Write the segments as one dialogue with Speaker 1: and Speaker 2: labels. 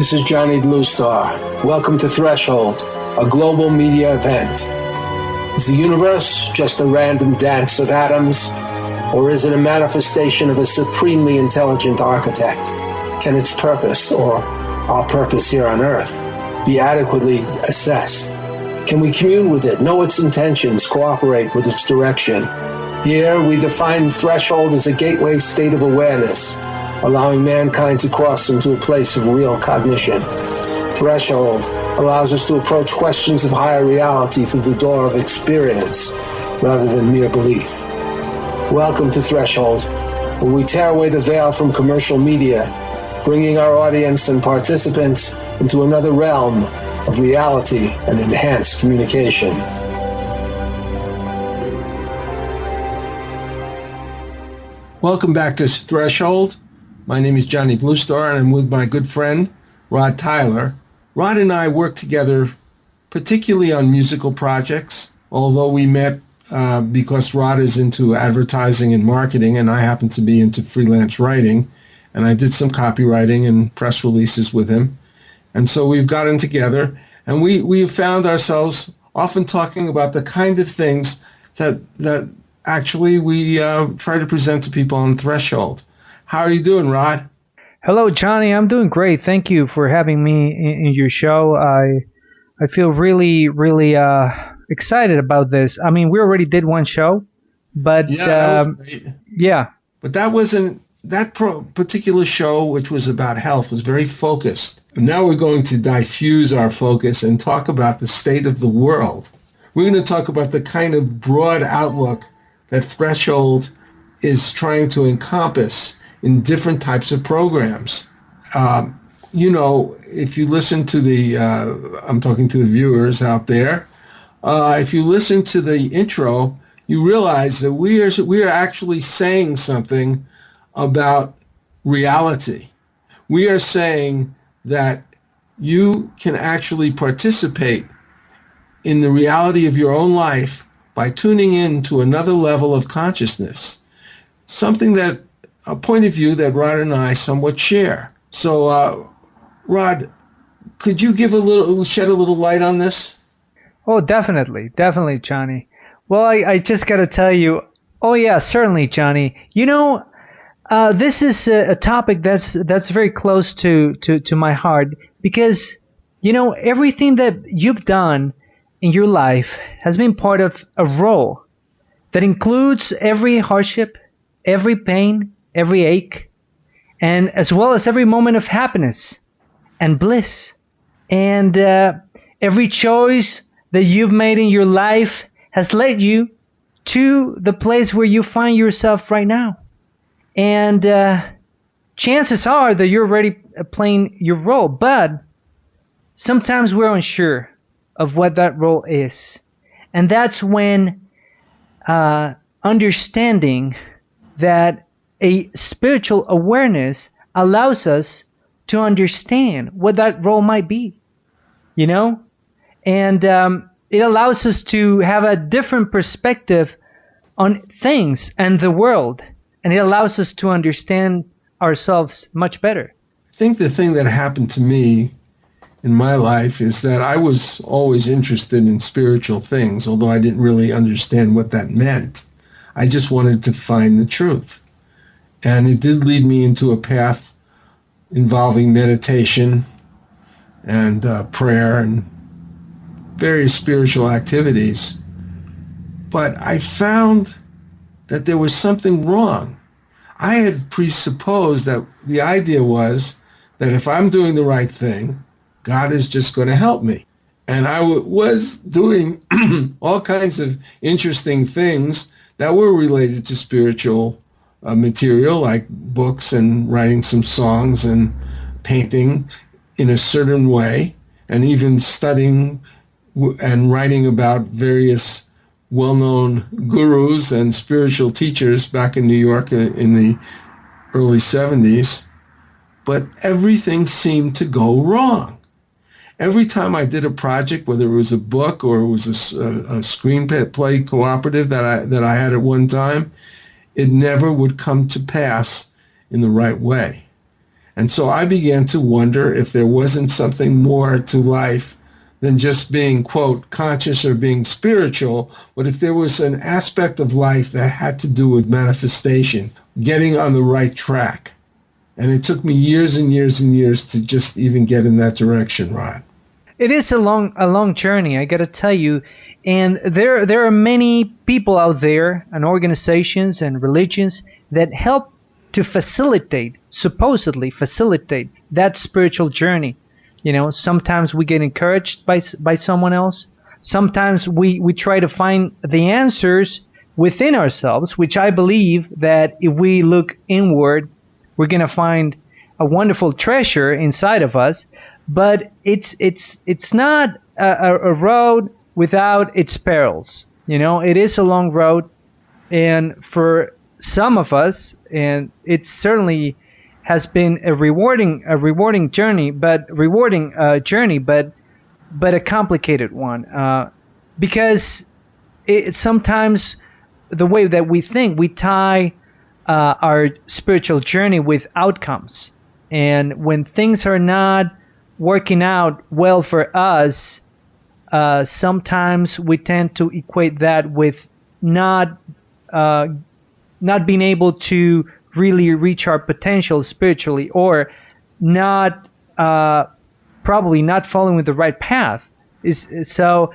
Speaker 1: This is Johnny Bluestar. Welcome to Threshold, a global media event. Is the universe just a random dance of atoms, or is it a manifestation of a supremely intelligent architect? Can its purpose, or our purpose here on Earth, be adequately assessed? Can we commune with it, know its intentions, cooperate with its direction? Here, we define threshold as a gateway state of awareness, allowing mankind to cross into a place of real cognition. Threshold allows us to approach questions of higher reality through the door of experience rather than mere belief. Welcome to Threshold, where we tear away the veil from commercial media, bringing our audience and participants into another realm of reality and enhanced communication. Welcome back to Threshold. My name is Johnny Bluestar, and I'm with my good friend, Rod Tyler. Rod and I work together particularly on musical projects, although we met because Rod is into advertising and marketing, and I happen to be into freelance writing, and I did some copywriting and press releases with him. And so we've gotten together, and we found ourselves often talking about the kind of things that actually we try to present to people on Threshold. How are you doing, Rod?
Speaker 2: Hello, Johnny. I'm doing great. Thank you for having me in your show. I feel really excited about this. I mean, we already did one show, but
Speaker 1: that was great.
Speaker 2: Yeah.
Speaker 1: But that particular show, which was about health, was very focused. And now we're going to diffuse our focus and talk about the state of the world. We're going to talk about the kind of broad outlook that Threshold is trying to encompass in different types of programs. If you listen to I'm talking to the viewers out there, if you listen to the intro, you realize that we are actually saying something about reality. We are saying that you can actually participate in the reality of your own life by tuning in to another level of consciousness, a point of view that Rod and I somewhat share. So, Rod, could you shed a little light on this?
Speaker 2: Oh, definitely, Johnny. Well, I just got to tell you, oh yeah, certainly, Johnny. This is a topic that's very close to my heart because, everything that you've done in your life has been part of a role that includes every hardship, every pain, every ache, and as well as every moment of happiness and bliss. And every choice that you've made in your life has led you to the place where you find yourself right now. And chances are that you're already playing your role, but sometimes we're unsure of what that role is. And that's when understanding that a spiritual awareness allows us to understand what that role might be, and it allows us to have a different perspective on things and the world, and it allows us to understand ourselves much better.
Speaker 1: I think the thing that happened to me in my life is that I was always interested in spiritual things, although I didn't really understand what that meant. I just wanted to find the truth. And it did lead me into a path involving meditation and prayer and various spiritual activities. But I found that there was something wrong. I had presupposed that the idea was that if I'm doing the right thing, God is just going to help me. And I was doing all kinds of interesting things that were related to spiritual material, like books and writing some songs and painting in a certain way, and even studying and writing about various well-known gurus and spiritual teachers back in New York in the early 70s. But everything seemed to go wrong. Every time I did a project, whether it was a book or it was a screenplay cooperative that I had at one time, it never would come to pass in the right way. And so I began to wonder if there wasn't something more to life than just being, quote, conscious or being spiritual, but if there was an aspect of life that had to do with manifestation, getting on the right track. And it took me years and years and years to just even get in that direction, Rod.
Speaker 2: It is a long journey, I gotta tell you, and there are many people out there, and organizations and religions that help to supposedly facilitate that spiritual journey. You know, sometimes we get encouraged by someone else. Sometimes we try to find the answers within ourselves, which I believe that if we look inward, we're gonna find a wonderful treasure inside of us. But it's not a road without its perils. You know, it is a long road, and for some of us, and it certainly has been a rewarding journey, but a complicated one, because sometimes the way that we think, we tie our spiritual journey with outcomes, and when things are not working out well for us, sometimes we tend to equate that with not being able to really reach our potential spiritually, or not probably not following the right path. So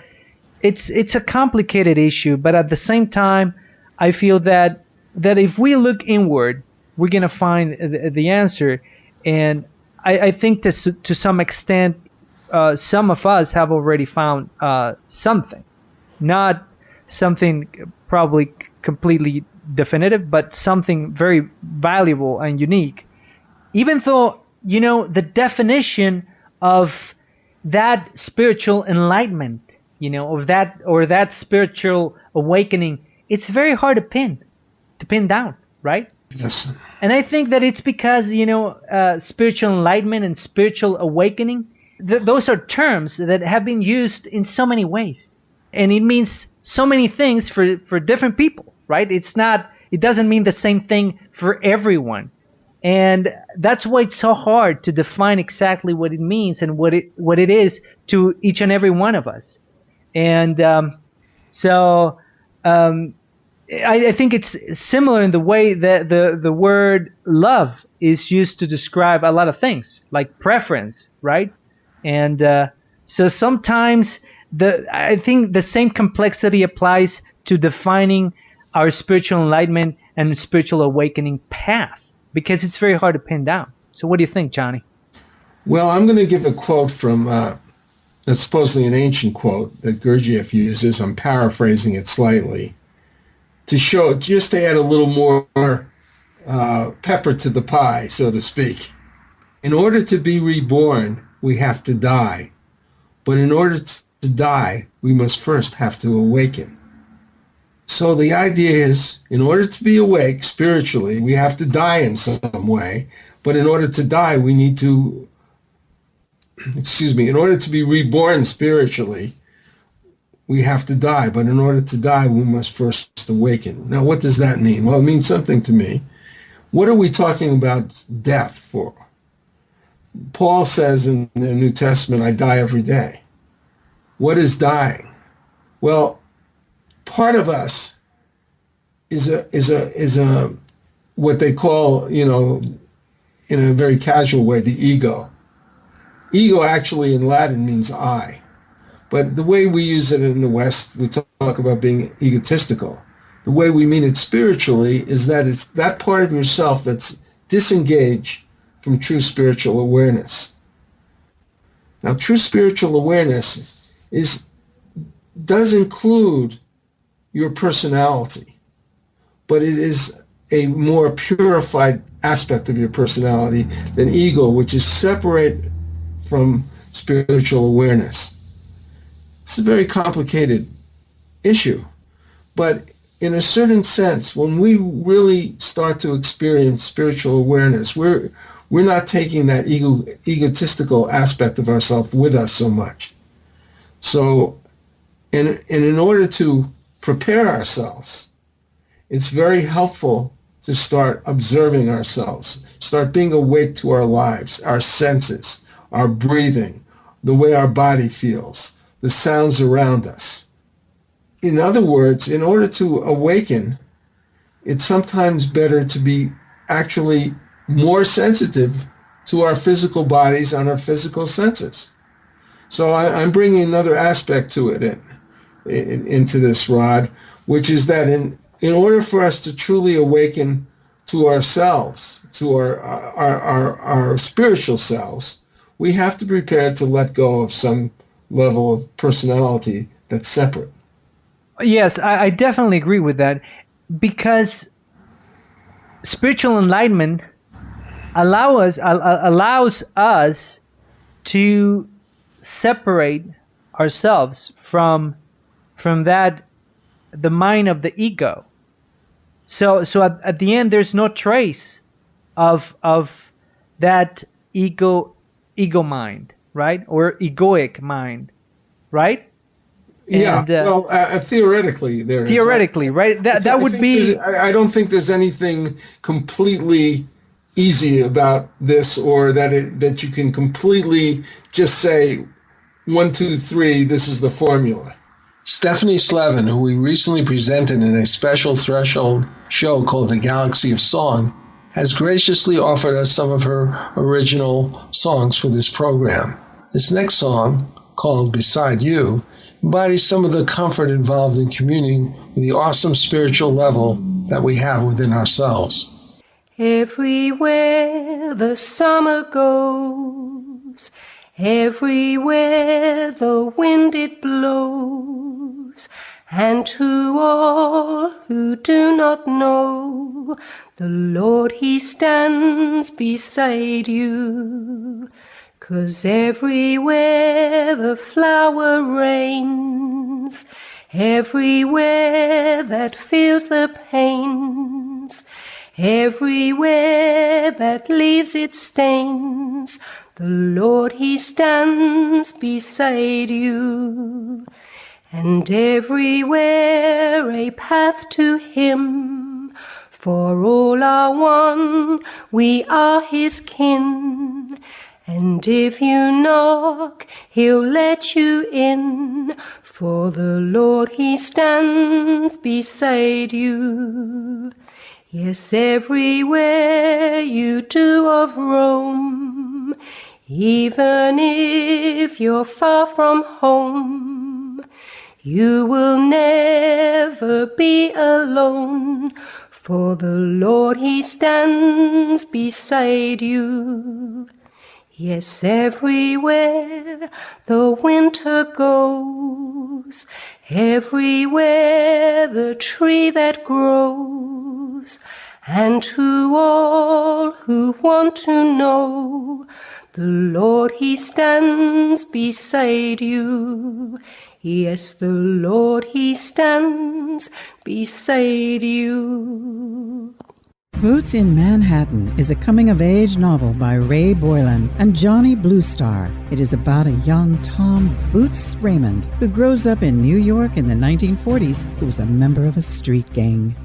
Speaker 2: it's a complicated issue, but at the same time, I feel that if we look inward, we're gonna find the answer. And I think to some extent, some of us have already found something, not something probably completely definitive, but something very valuable and unique. Even though, you know, the definition of that spiritual enlightenment, you know, of that spiritual awakening, it's very hard to pin down, right?
Speaker 1: Yes.
Speaker 2: And I think that it's because, you know, spiritual enlightenment and spiritual awakening, those are terms that have been used in so many ways. And it means so many things for different people, right? It doesn't mean the same thing for everyone. And that's why it's so hard to define exactly what it means and what it is to each and every one of us. And I think it's similar in the way that the word love is used to describe a lot of things, like preference, right? And so sometimes I think the same complexity applies to defining our spiritual enlightenment and spiritual awakening path, because it's very hard to pin down. So what do you think, Johnny?
Speaker 1: Well, I'm going to give a quote from that's supposedly an ancient quote that Gurdjieff uses. I'm paraphrasing it slightly just to add a little more pepper to the pie, so to speak. In order to be reborn, we have to die. But in order to die, we must first have to awaken. So the idea is, in order to be awake spiritually, we have to die in some way. But in order to die, we need to, in order to be reborn spiritually, we have to die. But in order to die, we must first awaken. Now, what does that mean? Well, it means something to me. What are we talking about death for? Paul says in the New Testament, I die every day. What is dying? Well, part of us is a what they call, you know, in a very casual way, the ego. Ego actually in Latin means I. But the way we use it in the West, we talk about being egotistical. The way we mean it spiritually is that it's that part of yourself that's disengaged from true spiritual awareness. Now, true spiritual awareness does include your personality, but it is a more purified aspect of your personality than ego, which is separate from spiritual awareness. It's a very complicated issue, but in a certain sense, when we really start to experience spiritual awareness, we're not taking that egotistical aspect of ourselves with us so much. So, and in order to prepare ourselves, it's very helpful to start observing ourselves, start being awake to our lives, our senses, our breathing, the way our body feels, the sounds around us. In other words, in order to awaken, it's sometimes better to be actually more sensitive to our physical bodies and our physical senses. So I'm bringing another aspect to it into this, Rod, which is that in order for us to truly awaken to ourselves, to our spiritual selves, we have to prepare to let go of some level of personality that's separate.
Speaker 2: Yes, I definitely agree with that, because spiritual enlightenment allows us to separate ourselves from that, the mind of the ego. So at the end, there's no trace of that ego mind, right? Or egoic mind, right?
Speaker 1: Yeah, theoretically, there is.
Speaker 2: Theoretically, right? That would be.
Speaker 1: I don't think there's anything completely easy about this, or that you can completely just say 1, 2, 3. This is the formula. Stephanie Slevin, who we recently presented in a special Threshold show called The Galaxy of Song, has graciously offered us some of her original songs for this program. This next song, called Beside You, embodies some of the comfort involved in communing with the awesome spiritual level that we have within ourselves.
Speaker 3: Everywhere the summer goes, everywhere the wind it blows, and to all who do not know, the Lord He stands beside you. 'Cause everywhere the flower reigns, everywhere that feels the pains, everywhere that leaves its stains, the Lord He stands beside you. And everywhere a path to Him, for all are one, we are His kin. And if you knock, He'll let you in, for the Lord He stands beside you. Yes, everywhere you do of roam, even if you're far from home, you will never be alone, for the Lord He stands beside you. Yes, everywhere the winter goes, everywhere the tree that grows, and to all who want to know, the Lord He stands beside you. Yes, the Lord He stands beside you.
Speaker 4: Boots in Manhattan is a coming-of-age novel by Ray Boylan and Johnny Bluestar. It is about a young Tom Boots Raymond who grows up in New York in the 1940s, who was a member of a street gang.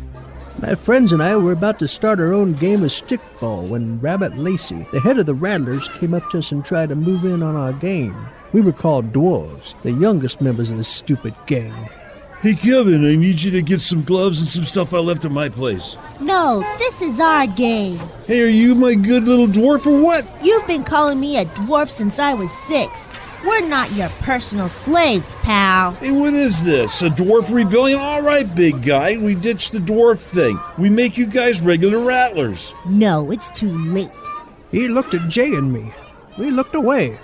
Speaker 5: My friends and I were about to start our own game of stickball when Rabbit Lacey, the head of the Rattlers, came up to us and tried to move in on our game. We were called Dwarves, the youngest members of the stupid gang.
Speaker 6: Hey, Kevin, I need you to get some gloves and some stuff I left at my place.
Speaker 7: No, this is our game.
Speaker 6: Hey, are you my good little dwarf or what?
Speaker 7: You've been calling me a dwarf since I was 6. We're not your personal slaves, pal.
Speaker 6: Hey, what is this? A dwarf rebellion? All right, big guy, we ditched the dwarf thing. We make you guys regular rattlers.
Speaker 7: No, it's too late.
Speaker 5: He looked at Jay and me. We looked away.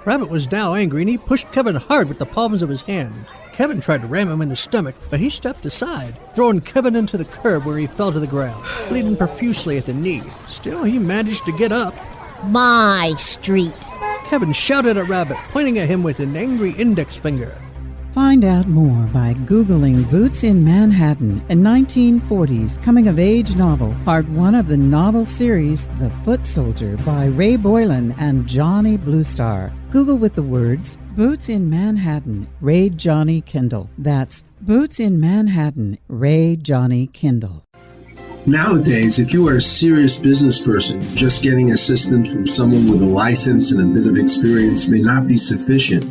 Speaker 5: Rabbit was now angry, and he pushed Kevin hard with the palms of his hand. Kevin tried to ram him in the stomach, but he stepped aside, throwing Kevin into the curb where he fell to the ground, bleeding profusely at the knee. Still, he managed to get up.
Speaker 7: My street.
Speaker 5: Kevin shouted at Rabbit, pointing at him with an angry index finger.
Speaker 4: Find out more by Googling Boots in Manhattan, a 1940s coming-of-age novel, part 1 of the novel series The Foot Soldier by Ray Boylan and Johnny Bluestar. Google with the words Boots in Manhattan, Ray Johnny Kendall. That's Boots in Manhattan, Ray Johnny Kendall.
Speaker 1: Nowadays, if you are a serious business person, just getting assistance from someone with a license and a bit of experience may not be sufficient.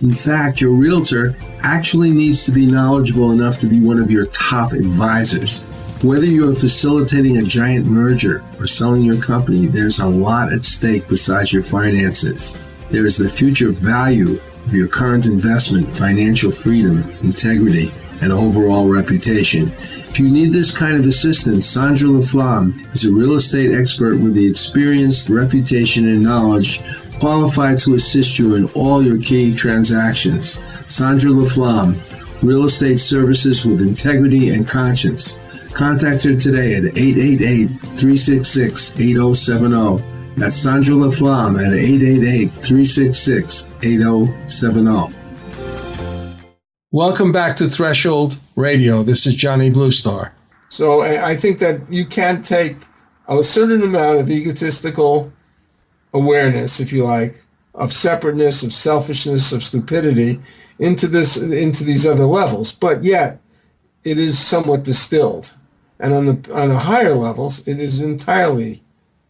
Speaker 1: In fact, your realtor actually needs to be knowledgeable enough to be one of your top advisors. Whether you are facilitating a giant merger or selling your company, there's a lot at stake besides your finances. There is the future value of your current investment, financial freedom, integrity, and overall reputation. If you need this kind of assistance, Sandra LaFlamme is a real estate expert with the experience, reputation, and knowledge qualified to assist you in all your key transactions. Sandra LaFlamme, real estate services with integrity and conscience. Contact her today at 888-366-8070. That's Sandra LaFlamme at 888-366-8070. Welcome back to Threshold Radio. This is Johnny Bluestar. So I think that you can take a certain amount of egotistical awareness, if you like, of separateness, of selfishness, of stupidity into these other levels, but yet it is somewhat distilled. And on the higher levels, it is entirely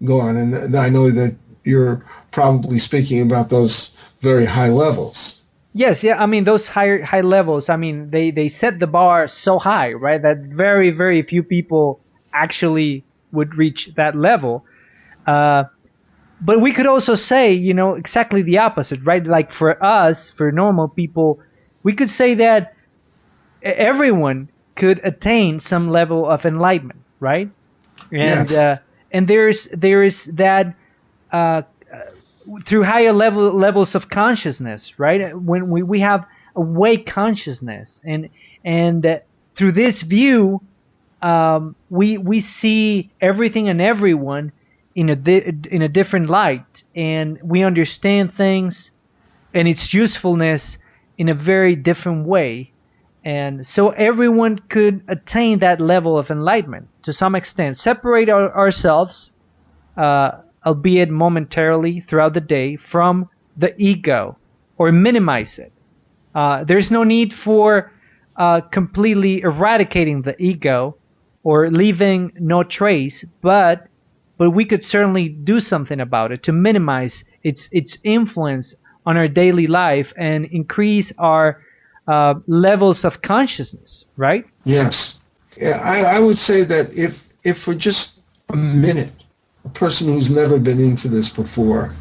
Speaker 1: gone. And I know that you're probably speaking about those very high levels.
Speaker 2: Yes, yeah. I mean, those high levels. I mean, they set the bar so high, right? That very, very few people actually would reach that level. But we could also say, exactly the opposite, right? Like for us, for normal people, we could say that everyone could attain some level of enlightenment, right? And
Speaker 1: yes.
Speaker 2: And there is that. Through higher levels of consciousness, right? When we have awake consciousness, and through this view, we see everything and everyone in a different light, and we understand things and its usefulness in a very different way, and so everyone could attain that level of enlightenment to some extent. Separate ourselves. Albeit momentarily throughout the day, from the ego, or minimize it. There's no need for completely eradicating the ego or leaving no trace, but we could certainly do something about it to minimize its influence on our daily life and increase our levels of consciousness, right?
Speaker 1: Yes. Yeah, I would say that if for just a minute, a person who's never been into this before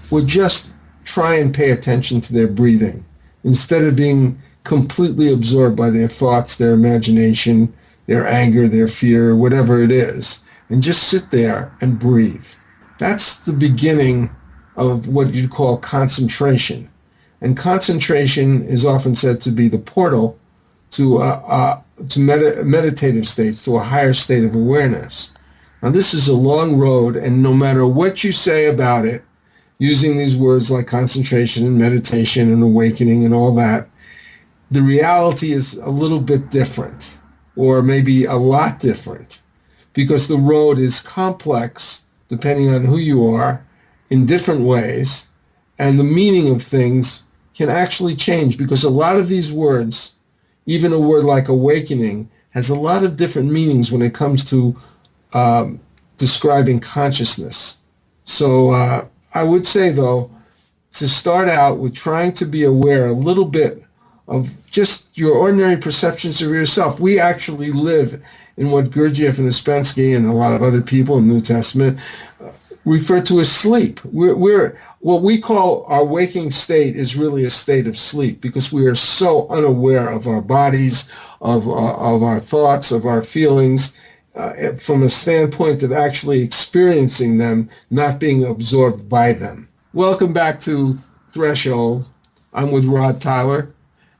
Speaker 1: would just try and pay attention to their breathing instead of being completely absorbed by their thoughts, their imagination, their anger, their fear, whatever it is, and just sit there and breathe. That's the beginning of what you'd call concentration. And concentration is often said to be the portal to meditative states, to a higher state of awareness. Now, this is a long road, and no matter what you say about it, using these words like concentration and meditation and awakening and all that, the reality is a little bit different, or maybe a lot different, because the road is complex, depending on who you are, in different ways, and the meaning of things can actually change, because a lot of these words, even a word like awakening, has a lot of different meanings when it comes to describing consciousness. So I would say, though, to start out with trying to be aware a little bit of just your ordinary perceptions of yourself. We actually live in what Gurdjieff and Ouspensky and a lot of other people in the New Testament refer to as sleep. We're what we call our waking state is really a state of sleep, because we are so unaware of our bodies, of our thoughts, of our feelings, from a standpoint of actually experiencing them, not being absorbed by them. Welcome back to Threshold. I'm with Rod Tyler,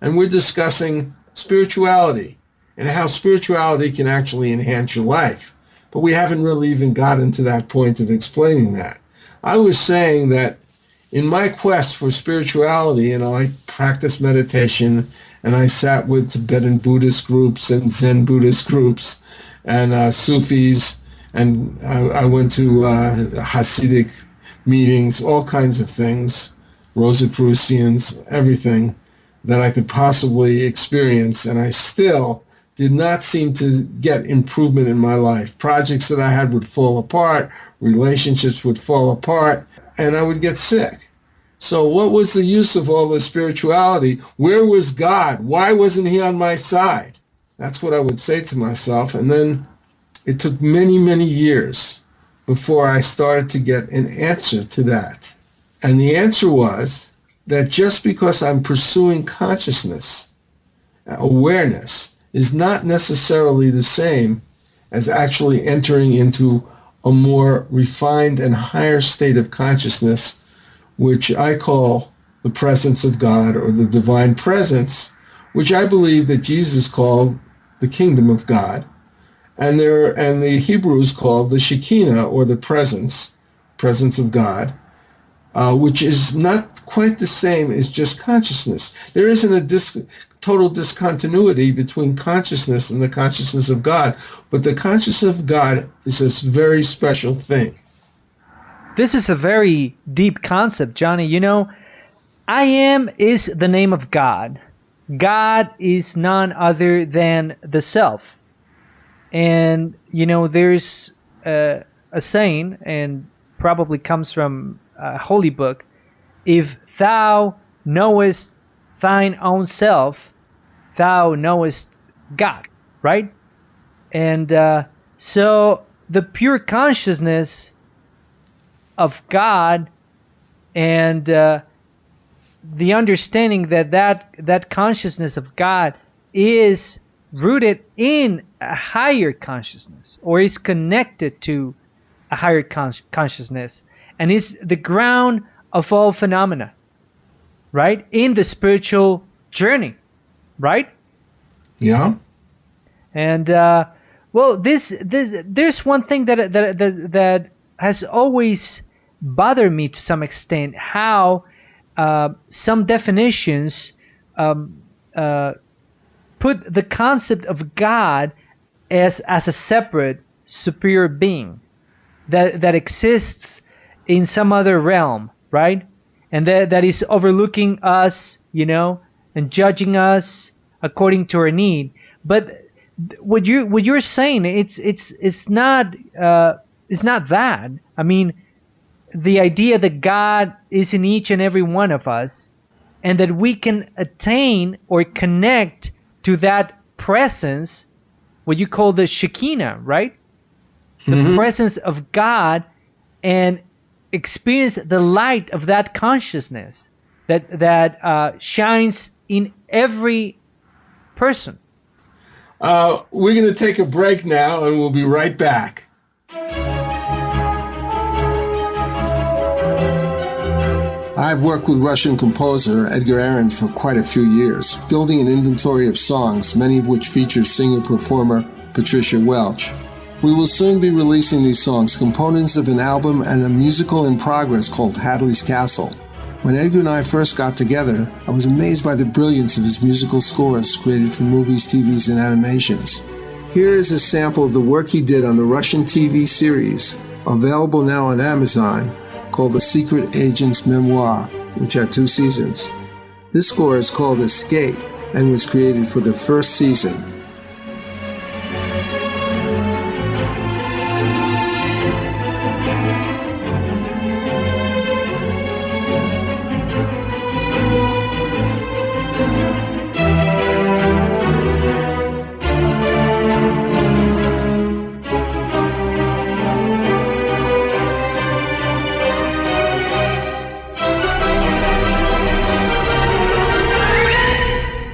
Speaker 1: and we're discussing spirituality and how spirituality can actually enhance your life. But we haven't really even gotten to that point of explaining that. I was saying that in my quest for spirituality, I practiced meditation, and I sat with Tibetan Buddhist groups and Zen Buddhist groups and Sufis, and I went to Hasidic meetings, all kinds of things, Rosicrucians, everything that I could possibly experience, and I still did not seem to get improvement in my life. Projects that I had would fall apart, relationships would fall apart, and I would get sick. So what was the use of all this spirituality? Where was God? Why wasn't he on my side? That's what I would say to myself. And then it took many, many years before I started to get an answer to that. And the answer was that just because I'm pursuing consciousness, awareness, is not necessarily the same as actually entering into a more refined and higher state of consciousness, which I call the presence of God, or the divine presence, which I believe that Jesus called the kingdom of God, and the Hebrews called the Shekinah, or the presence of God, which is not quite the same as just consciousness. There isn't a total discontinuity between consciousness and the consciousness of God, but the consciousness of God is a very special thing.
Speaker 2: This is a very deep concept, Johnny. You know, I am is the name of God. God is none other than the self. And, you know, there's a saying, and probably comes from a holy book, if thou knowest thine own self, thou knowest God, right? And so the pure consciousness of God and the understanding that consciousness of God is rooted in a higher consciousness, or is connected to a higher consciousness, and is the ground of all phenomena, right? In the spiritual journey, right?
Speaker 1: Yeah.
Speaker 2: And well, there's one thing that has always bothered me to some extent, how some definitions put the concept of God as a separate superior being that exists in some other realm, right? And that is overlooking us, you know, and judging us according to our need. But what you're saying, it's not that. I mean, the idea that God is in each and every one of us, and that we can attain or connect to that presence, what you call the Shekinah, right? The presence of God, and experience the light of that consciousness that shines in every person.
Speaker 1: We're going to take a break now, and we'll be right back. I've worked with Russian composer Edgar Ahrens for quite a few years, building an inventory of songs, many of which feature singer-performer Patricia Welch. We will soon be releasing these songs, components of an album and a musical in progress called Hadley's Castle. When Edgar and I first got together, I was amazed by the brilliance of his musical scores created for movies, TVs, and animations. Here is a sample of the work he did on the Russian TV series, available now on Amazon, called The Secret Agent's Memoir, which had 2 seasons. This score is called Escape and was created for the first season.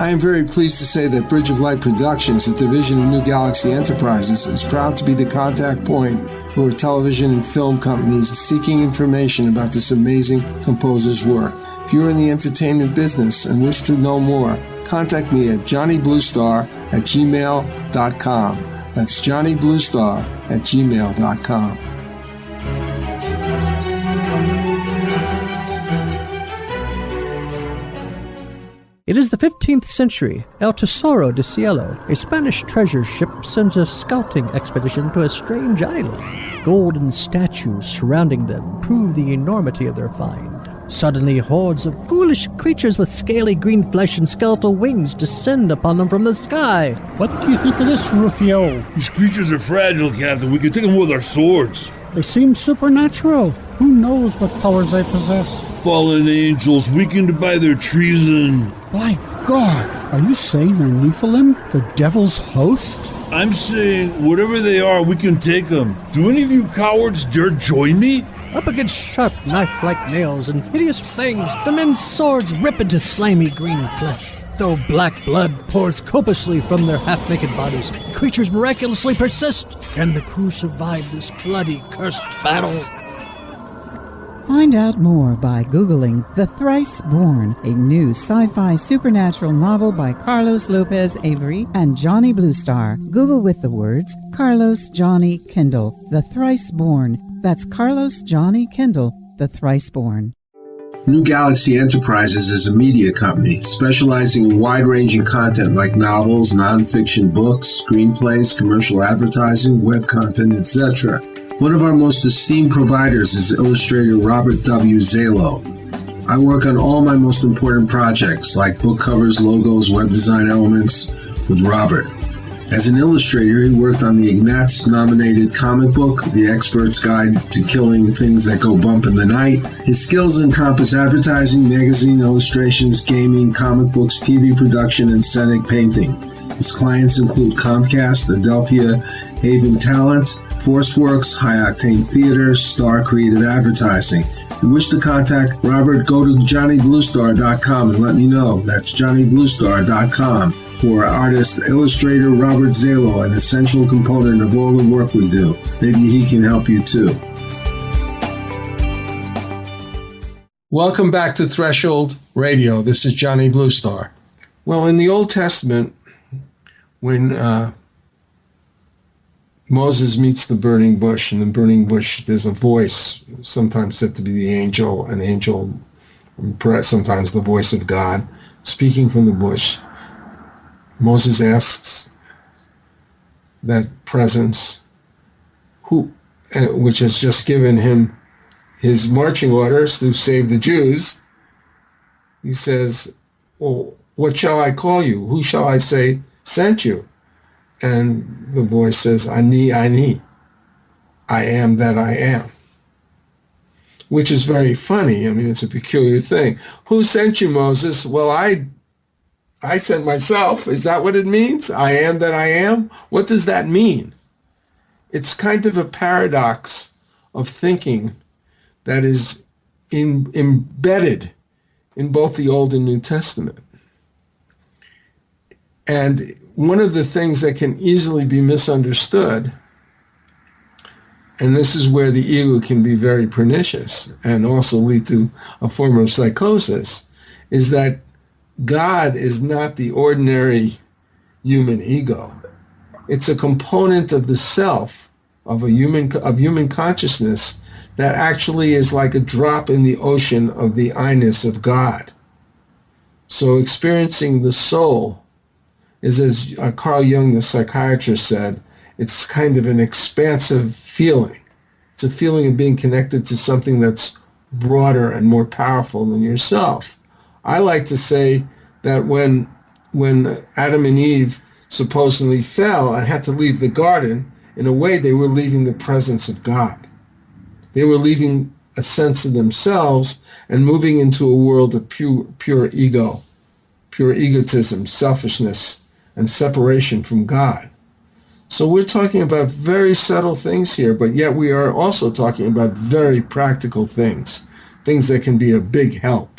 Speaker 1: I am very pleased to say that Bridge of Light Productions, a division of New Galaxy Enterprises, is proud to be the contact point for television and film companies seeking information about this amazing composer's work. If you're in the entertainment business and wish to know more, contact me at johnnybluestar@gmail.com. That's johnnybluestar@gmail.com.
Speaker 5: It is the 15th century. El Tesoro de Cielo, a Spanish treasure ship, sends a scouting expedition to a strange island. Golden statues surrounding them prove the enormity of their find. Suddenly, hordes of ghoulish creatures with scaly green flesh and skeletal wings descend upon them from the sky.
Speaker 8: What do you think of this, Rufio?
Speaker 6: These creatures are fragile, Captain. We can take them with our swords.
Speaker 8: They seem supernatural. Who knows what powers they possess?
Speaker 6: Fallen angels, weakened by their treason.
Speaker 8: My God, are you saying they're Nephilim, the devil's host?
Speaker 6: I'm saying, whatever they are, we can take them. Do any of you cowards dare join me?
Speaker 5: Up against sharp knife-like nails and hideous fangs, the men's swords rip into slimy green flesh. Though black blood pours copiously from their half-naked bodies, creatures miraculously persist. Can the crew survive this bloody, cursed battle?
Speaker 4: Find out more by Googling The Thrice Born, a new sci-fi supernatural novel by Carlos Lopez Avery and Johnny Bluestar. Google with the words Carlos Johnny Kendall, The Thrice Born. That's Carlos Johnny Kendall, The Thrice Born.
Speaker 1: New Galaxy Enterprises is a media company specializing in wide-ranging content like novels, nonfiction books, screenplays, commercial advertising, web content, etc. One of our most esteemed providers is illustrator Robert W. Zalo. I work on all my most important projects like book covers, logos, web design elements with Robert. As an illustrator, he worked on the Ignatz-nominated comic book, The Expert's Guide to Killing Things That Go Bump in the Night. His skills encompass advertising, magazine illustrations, gaming, comic books, TV production, and scenic painting. His clients include Comcast, Adelphia, Haven Talent, ForceWorks, High Octane Theater, Star Creative Advertising. If you wish to contact Robert, go to JohnnyBlueStar.com and let me know. That's JohnnyBlueStar.com. For artist, illustrator Robert Zalo, an essential component of all the work we do. Maybe he can help you too. Welcome back to Threshold Radio. This is Johnny Bluestar. Well, in the Old Testament, when Moses meets the burning bush, in the burning bush there's a voice, sometimes said to be the angel, an angel, sometimes the voice of God, speaking from the bush. Moses asks that presence, which has just given him his marching orders to save the Jews. He says, well, what shall I call you? Who shall I say sent you? And the voice says, Ani, Ani, I am that I am. Which is very funny. I mean, it's a peculiar thing. Who sent you, Moses? Well, I sent myself. Is that what it means? I am that I am? What does that mean? It's kind of a paradox of thinking that is embedded in both the Old and New Testament. And one of the things that can easily be misunderstood, and this is where the ego can be very pernicious and also lead to a form of psychosis, is that God is not the ordinary human ego. It's a component of the self, of human consciousness that actually is like a drop in the ocean of the I-ness of God. So experiencing the soul is, as Carl Jung, the psychiatrist, said, it's kind of an expansive feeling. It's a feeling of being connected to something that's broader and more powerful than yourself. I like to say that when Adam and Eve supposedly fell and had to leave the garden, in a way they were leaving the presence of God. They were leaving a sense of themselves and moving into a world of pure ego, pure egotism, selfishness, and separation from God. So we're talking about very subtle things here, but yet we are also talking about very practical things that can be a big help.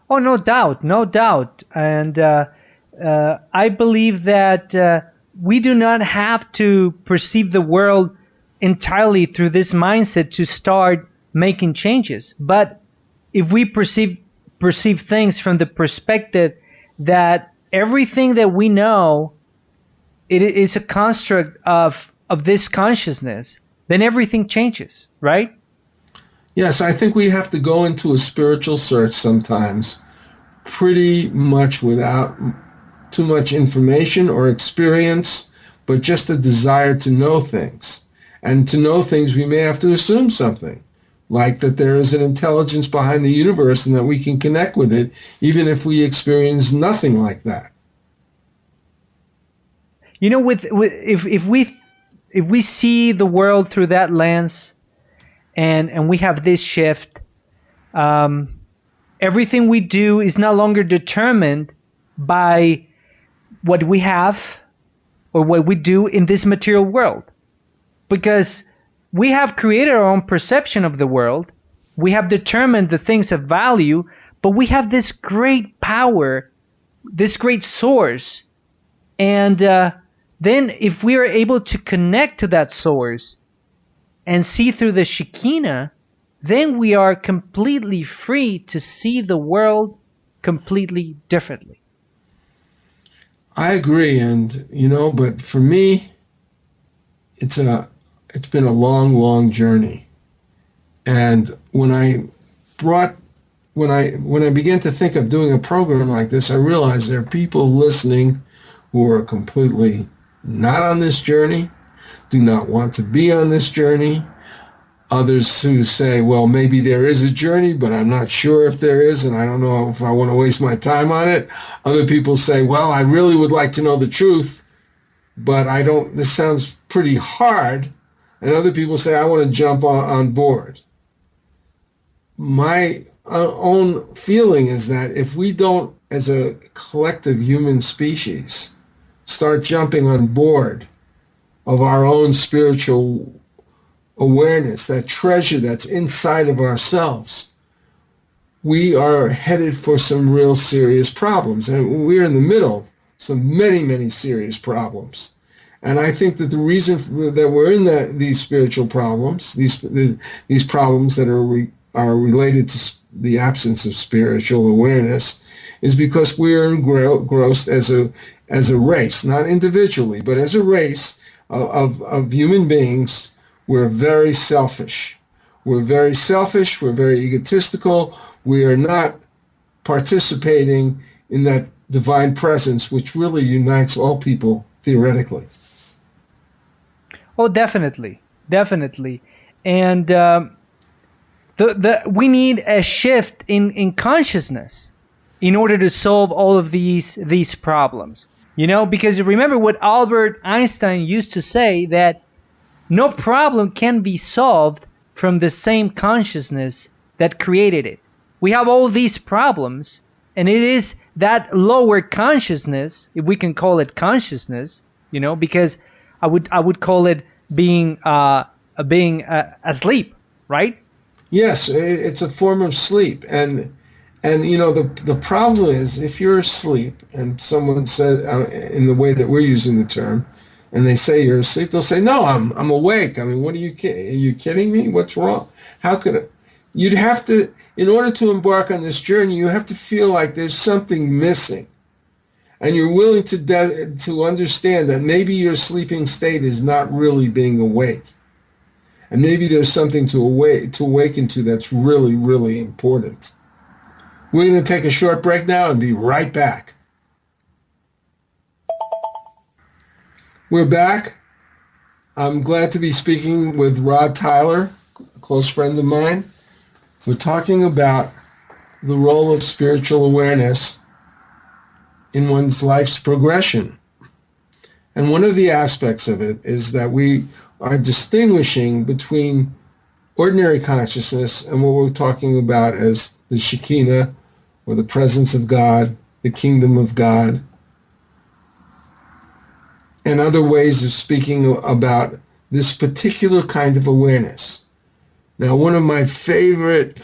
Speaker 2: Oh, no doubt. And I believe that we do not have to perceive the world entirely through this mindset to start making changes. But if we perceive things from the perspective that everything that we know, it is a construct of this consciousness, then everything changes, right?
Speaker 1: Yes, I think we have to go into a spiritual search sometimes, pretty much without too much information or experience, but just a desire to know things. And to know things, we may have to assume something. like that there is an intelligence behind the universe and that we can connect with it, even if we experience nothing like that.
Speaker 2: You know, if we see the world through that lens, and we have this shift, everything we do is no longer determined by what we have or what we do in this material world, because we have created our own perception of the world. We have determined the things of value, but we have this great power, this great source. And then if we are able to connect to that source and see through the Shekinah, then we are completely free to see the world completely differently.
Speaker 1: I agree, and but for me, it's been a long, long journey. And when I began to think of doing a program like this, I realized there are people listening who are completely not on this journey, do not want to be on this journey. Others who say, well, maybe there is a journey, but I'm not sure if there is, and I don't know if I want to waste my time on it. Other people say, well, I really would like to know the truth, but this sounds pretty hard. And other people say, I want to jump on board. My own feeling is that if we don't, as a collective human species, start jumping on board of our own spiritual awareness, that treasure that's inside of ourselves, we are headed for some real serious problems. And we're in the middle of some many, many serious problems. And I think that the reason that we're in these spiritual problems, these problems that are related to the absence of spiritual awareness, is because we're engrossed as a race, not individually, but as a race of human beings. We're very selfish. We're very selfish. We're very egotistical. We are not participating in that divine presence, which really unites all people theoretically.
Speaker 2: Oh, definitely, definitely, and we need a shift in consciousness in order to solve all of these problems. Because remember what Albert Einstein used to say, that no problem can be solved from the same consciousness that created it. We have all these problems, and it is that lower consciousness, if we can call it consciousness, because I would call it being asleep, right?
Speaker 1: Yes, it's a form of sleep, and the problem is if you're asleep and someone says in the way that we're using the term, and they say you're asleep, they'll say, no, I'm awake. I mean, are you kidding me? What's wrong? How could it? You'd have to, in order to embark on this journey, you have to feel like there's something missing. And you're willing to understand that maybe your sleeping state is not really being awake. And maybe there's something to awaken to that's really, really important. We're going to take a short break now and be right back. We're back. I'm glad to be speaking with Rod Tyler, a close friend of mine. We're talking about the role of spiritual awareness in one's life's progression. And one of the aspects of it is that we are distinguishing between ordinary consciousness and what we're talking about as the Shekinah, or the presence of God, the kingdom of God, and other ways of speaking about this particular kind of awareness. Now, one of my favorite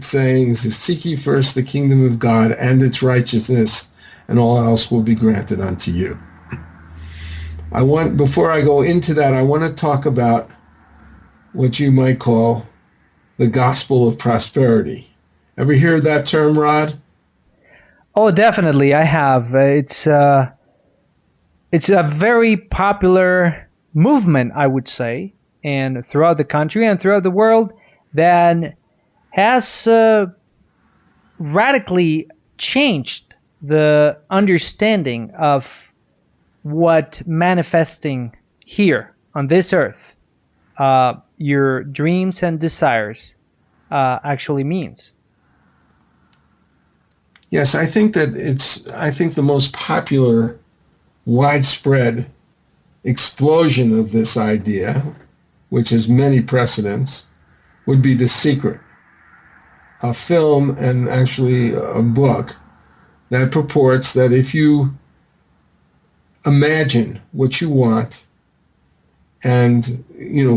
Speaker 1: sayings is, seek ye first the kingdom of God and its righteousness, and all else will be granted unto you. Before I go into that, I want to talk about what you might call the gospel of prosperity. Ever hear that term, Rod?
Speaker 2: Oh, definitely, I have. It's a very popular movement, I would say, and throughout the country and throughout the world, that has radically changed the understanding of what manifesting here on this earth, your dreams and desires, actually means.
Speaker 1: Yes, I think the most popular, widespread explosion of this idea, which has many precedents, would be The Secret, a film and actually a book that purports that if you imagine what you want and,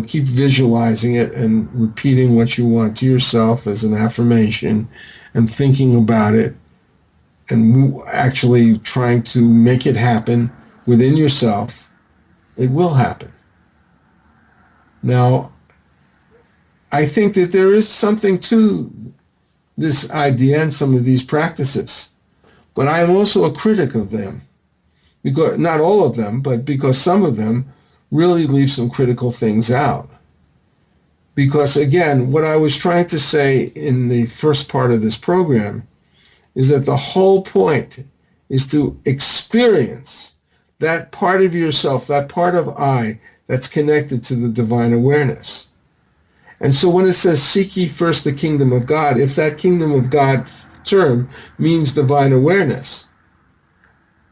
Speaker 1: keep visualizing it and repeating what you want to yourself as an affirmation and thinking about it and actually trying to make it happen within yourself, it will happen. Now, I think that there is something to this idea and some of these practices, but I am also a critic of them. Because, not all of them, but because some of them really leave some critical things out. Because again, what I was trying to say in the first part of this program is that the whole point is to experience that part of yourself, that part of I that's connected to the divine awareness. And so when it says, seek ye first the kingdom of God, if that kingdom of God term means divine awareness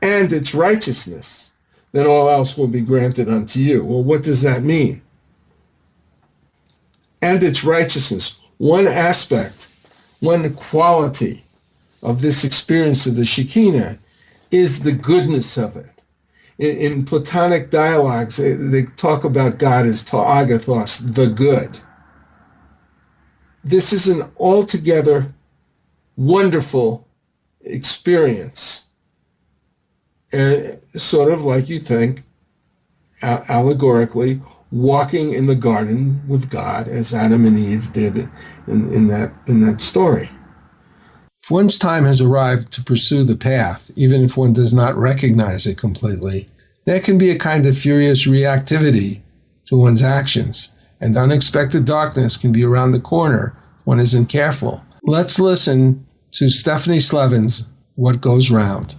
Speaker 1: and its righteousness, then all else will be granted unto you. Well, what does that mean? And its righteousness. One aspect, one quality of this experience of the Shekinah is the goodness of it. In Platonic dialogues, they talk about God as agathos, the good. This is an altogether wonderful experience. And sort of like you think, allegorically, walking in the garden with God, as Adam and Eve did in that story. If one's time has arrived to pursue the path, even if one does not recognize it completely, there can be a kind of furious reactivity to one's actions, and unexpected darkness can be around the corner if one isn't careful. Let's listen to Stephanie Slevin's What Goes Round.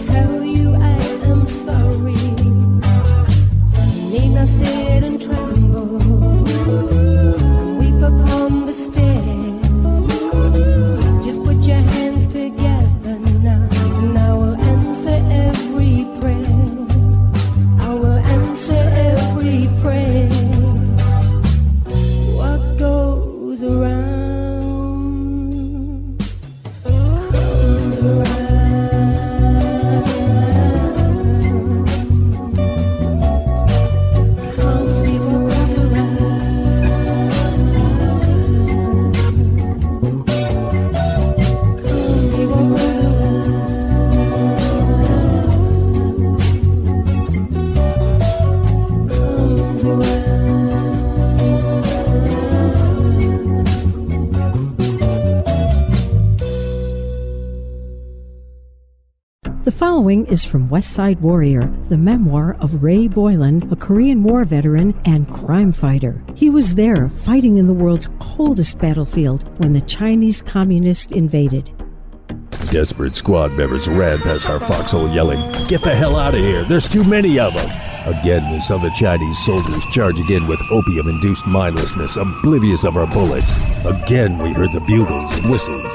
Speaker 3: Tell you I am
Speaker 9: following is from West Side Warrior, the memoir of Ray Boylan, a Korean War veteran and crime fighter. He was there fighting in the world's coldest battlefield when the Chinese communists invaded.
Speaker 10: Desperate squad members ran past our foxhole yelling, "Get the hell out of here, there's too many of them!" Again, we saw the Chinese soldiers charging in with opium-induced mindlessness, oblivious of our bullets. Again, we heard the bugles and whistles.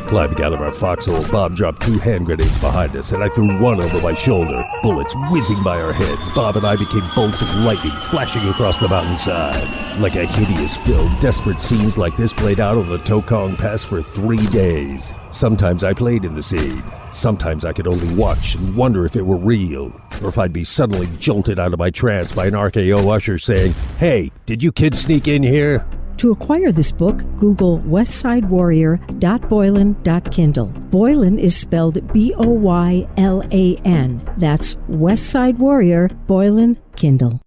Speaker 10: Climbing out of our foxhole, Bob dropped 2 hand grenades behind us, and I threw one over my shoulder. Bullets whizzing by our heads, Bob and I became bolts of lightning flashing across the mountainside. Like a hideous film, desperate scenes like this played out on the Tokong Pass for 3 days. Sometimes I played in the scene. Sometimes I could only watch and wonder if it were real, or if I'd be suddenly jolted out of my trance by an RKO usher saying, "Hey, did you kids sneak in here?"
Speaker 9: To acquire this book, Google westsidewarrior.boylan.kindle. Boylan is spelled Boylan. That's West Side Warrior, Boylan, Kindle.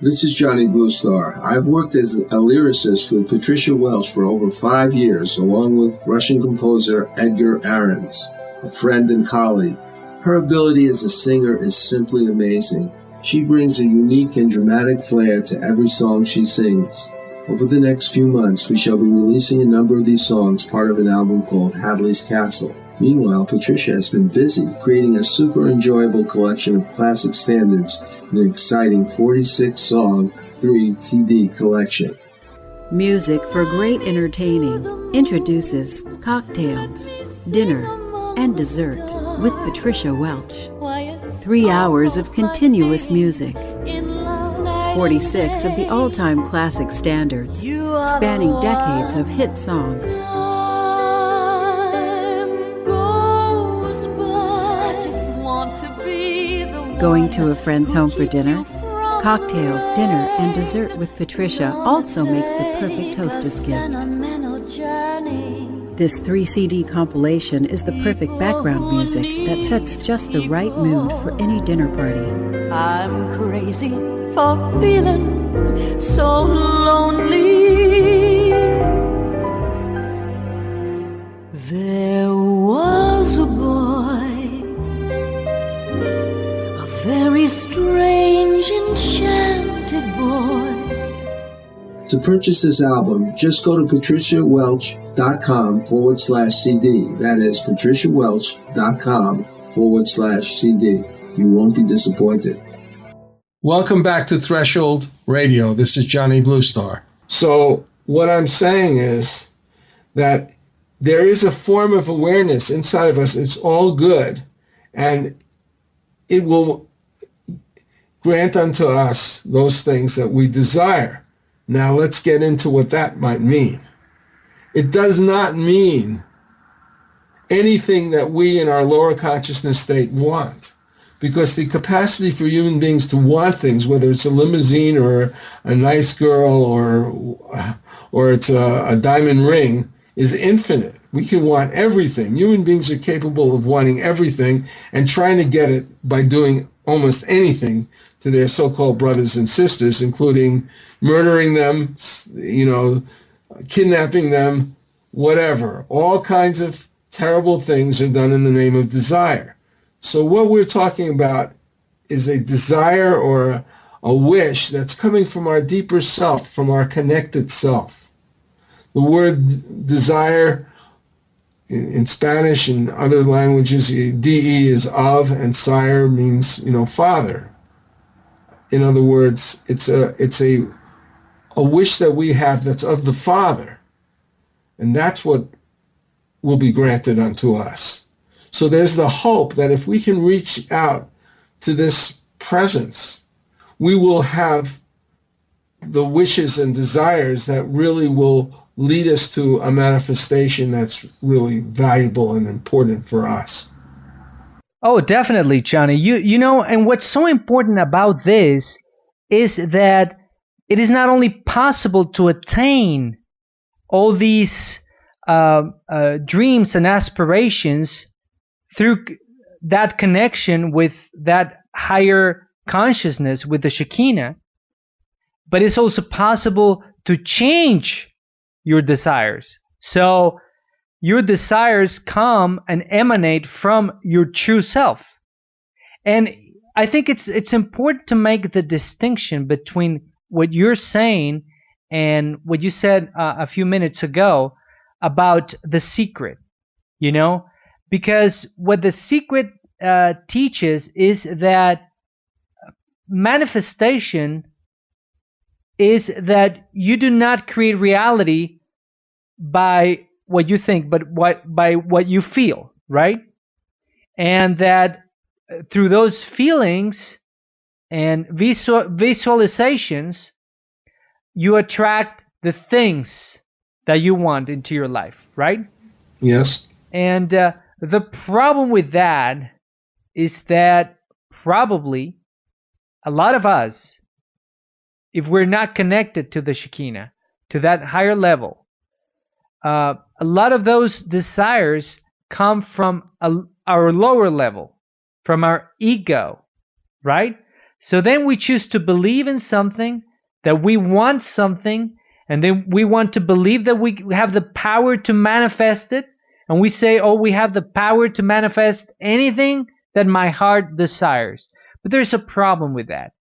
Speaker 1: This is Johnny Bluestar. I've worked as a lyricist with Patricia Welch for over 5 years, along with Russian composer Edgar Ahrens, a friend and colleague. Her ability as a singer is simply amazing. She brings a unique and dramatic flair to every song she sings. Over the next few months, we shall be releasing a number of these songs, part of an album called Hadley's Castle. Meanwhile, Patricia has been busy creating a super enjoyable collection of classic standards in an exciting 46-song, 3-CD collection.
Speaker 11: Music for great entertaining introduces Cocktails, Dinner, and Dessert with Patricia Welch. 3 hours of continuous music. 46 of the all-time classic standards, spanning decades of hit songs. Going to a friend's home for dinner? Cocktails, Dinner, and Dessert with Patricia also makes the perfect hostess gift. This 3-CD compilation is the perfect background music that sets just the right mood for any dinner party.
Speaker 12: I'm crazy for feeling so lonely. There was a boy, a very strange, enchanted boy.
Speaker 1: To purchase this album, just go to patriciawelch.com/CD. That is patriciawelch.com/CD. You won't be disappointed. Welcome back to Threshold Radio. This is Johnny Bluestar. So what I'm saying is that there is a form of awareness inside of us. It's all good, and it will grant unto us those things that we desire. Now let's get into what that might mean. It does not mean anything that we in our lower consciousness state want. Because the capacity for human beings to want things, whether it's a limousine or a nice girl or it's a diamond ring, is infinite. We can want everything. Human beings are capable of wanting everything and trying to get it by doing almost anything to their so-called brothers and sisters, including murdering them, kidnapping them, whatever. All kinds of terrible things are done in the name of desire. So what we're talking about is a desire or a wish that's coming from our deeper self, from our connected self. The word desire in Spanish and other languages, de is of, and sire means, father. In other words, it's a wish that we have that's of the Father, and that's what will be granted unto us. So there's the hope that if we can reach out to this presence, we will have the wishes and desires that really will lead us to a manifestation that's really valuable and important for us.
Speaker 2: Oh, definitely, Johnny. You know, and what's so important about this is that it is not only possible to attain all these dreams and aspirations through that connection with that higher consciousness, with the Shekinah, but it's also possible to change your desires. So your desires come and emanate from your true self. And I think it's important to make the distinction between what you're saying and what you said a few minutes ago about The Secret, because what The Secret teaches is that manifestation is that you do not create reality by what you think, but by what you feel, right? And that through those feelings and visualizations, you attract the things that you want into your life, right?
Speaker 1: Yes.
Speaker 2: And the problem with that is that probably a lot of us, if we're not connected to the Shekinah, to that higher level, a lot of those desires come from our lower level, from our ego, right? So then we choose to believe in something, that we want something, and then we want to believe that we have the power to manifest it. And we say, oh, we have the power to manifest anything that my heart desires. But there's a problem with that.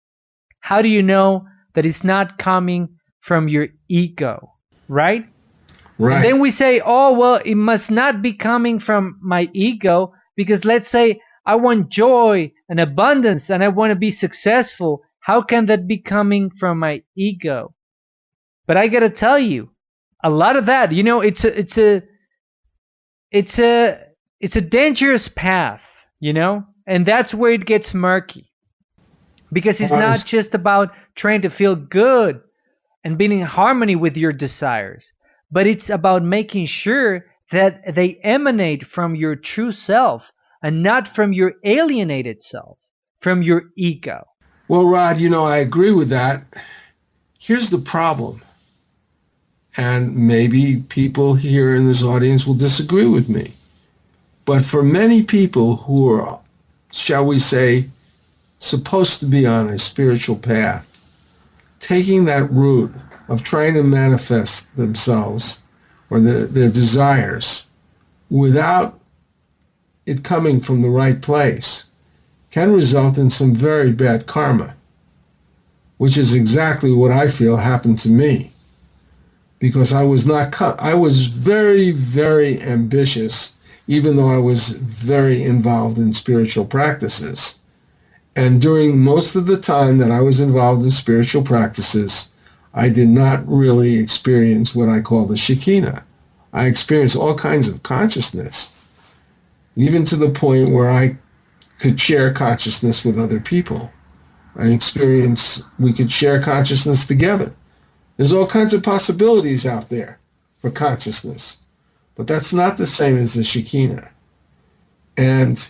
Speaker 2: How do you know that it's not coming from your ego, right?
Speaker 1: Right.
Speaker 2: And then we say, oh, well, it must not be coming from my ego, because let's say I want joy and abundance and I want to be successful. How can that be coming from my ego? But I got to tell you, a lot of that, it's a dangerous path, and that's where it gets murky. Because it's not just about trying to feel good and being in harmony with your desires, but it's about making sure that they emanate from your true self and not from your alienated self, from your ego.
Speaker 1: Well, Rod, I agree with that. Here's the problem. And maybe people here in this audience will disagree with me. But for many people who are, shall we say, supposed to be on a spiritual path, taking that route of trying to manifest themselves or their desires without it coming from the right place can result in some very bad karma, which is exactly what I feel happened to me. Because I was very, very ambitious, even though I was very involved in spiritual practices. And during most of the time that I was involved in spiritual practices, I did not really experience what I call the Shekinah. I experienced all kinds of consciousness, even to the point where I could share consciousness with other people. We could share consciousness together. There's all kinds of possibilities out there for consciousness, but that's not the same as the Shekinah. And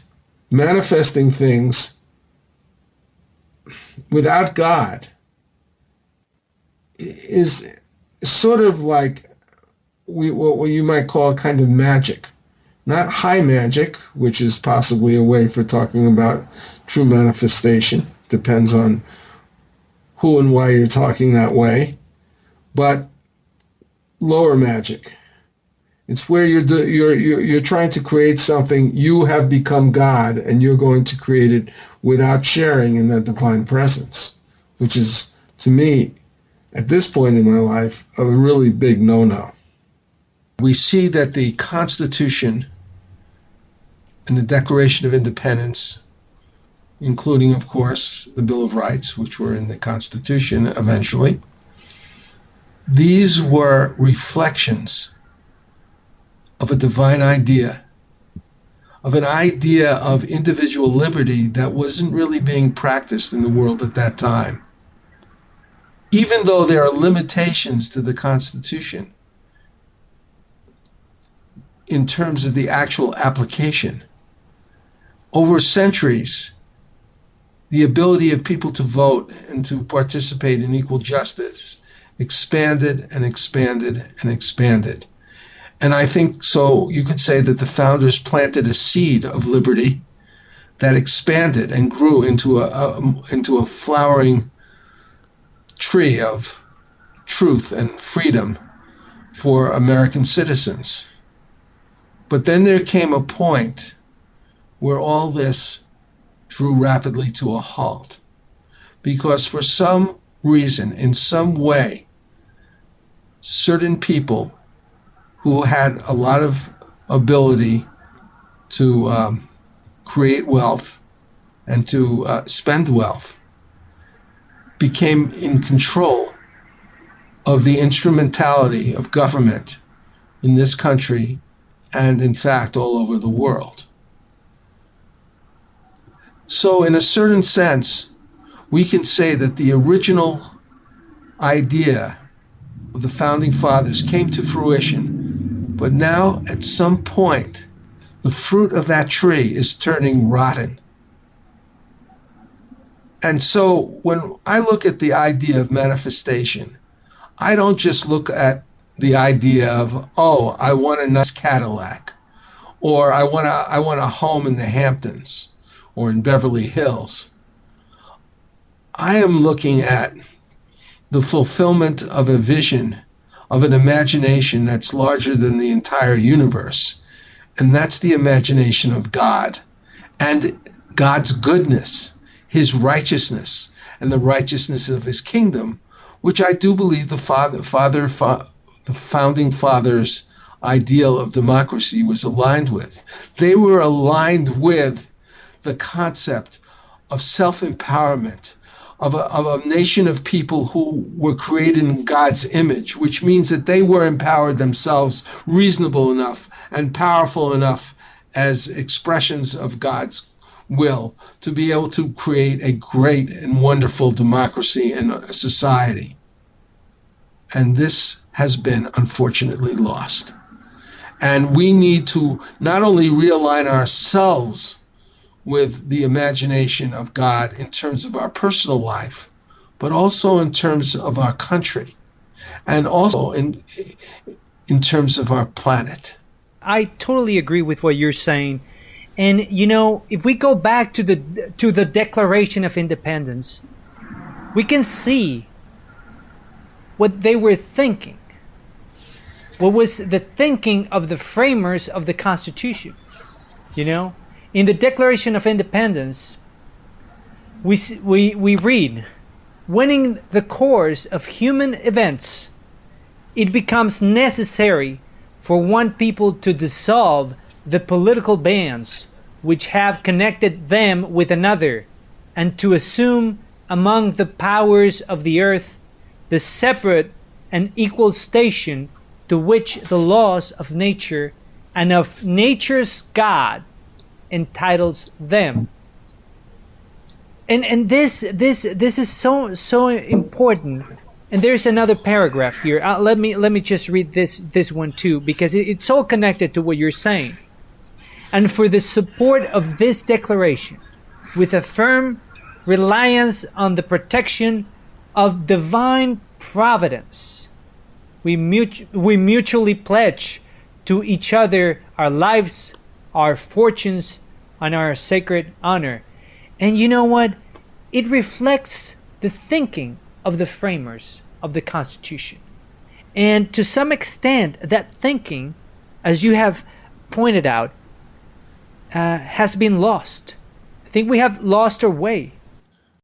Speaker 1: manifesting things without God is sort of like what you might call a kind of magic. Not high magic, which is possibly a way for talking about true manifestation. Depends on who and why you're talking that way. But lower magic. It's where you're trying to create something. You have become God, and you're going to create it without sharing in that divine presence, which is, to me, at this point in my life, a really big no-no. We see that the Constitution and the Declaration of Independence, including, of course, the Bill of Rights, which were in the Constitution eventually, these were reflections of a divine idea, of an idea of individual liberty that wasn't really being practiced in the world at that time. Even though there are limitations to the Constitution in terms of the actual application, over centuries, the ability of people to vote and to participate in equal justice expanded and expanded and expanded. And I think so you could say that the founders planted a seed of liberty that expanded and grew into a flowering tree of truth and freedom for American citizens. But then there came a point where all this drew rapidly to a halt. Because for some reason, in some way, certain people who had a lot of ability to create wealth and to spend wealth became in control of the instrumentality of government in this country and, in fact, all over the world. So, in a certain sense, we can say that the original idea of the Founding Fathers came to fruition, but now, at some point, the fruit of that tree is turning rotten. And so, when I look at the idea of manifestation, I don't just look at the idea of, oh, I want a nice Cadillac, or I want a home in the Hamptons or in Beverly Hills. I am looking at the fulfillment of a vision, of an imagination that's larger than the entire universe, and that's the imagination of God and God's goodness, his righteousness, and the righteousness of his kingdom, which I do believe the Founding Fathers' ideal of democracy was aligned with. They were aligned with the concept of self-empowerment, of a nation of people who were created in God's image, which means that they were empowered themselves, reasonable enough and powerful enough as expressions of God's will to be able to create a great and wonderful democracy and a society. And this has been unfortunately lost. And we need to not only realign ourselves with the imagination of God in terms of our personal life, but also in terms of our country, and also in terms of our planet.
Speaker 2: I totally agree with what you're saying. And you know, if we go back to the Declaration of Independence, we can see what they were thinking. What was the thinking of the framers of the Constitution? You know, in the Declaration of Independence, we read, "Winning the course of human events, it becomes necessary for one people to dissolve the political bands which have connected them with another, and to assume among the powers of the earth the separate and equal station to which the laws of nature and of nature's God entitles them." And this is so important. And there's another paragraph here. Let me just read this one too, because it's all connected to what you're saying. "And for the support of this declaration, with a firm reliance on the protection of divine providence, we mutually pledge to each other our lives, our fortunes, and our sacred honor." And you know what? It reflects the thinking of the framers of the Constitution. And to some extent, that thinking, as you have pointed out, has been lost. I think we have lost our way.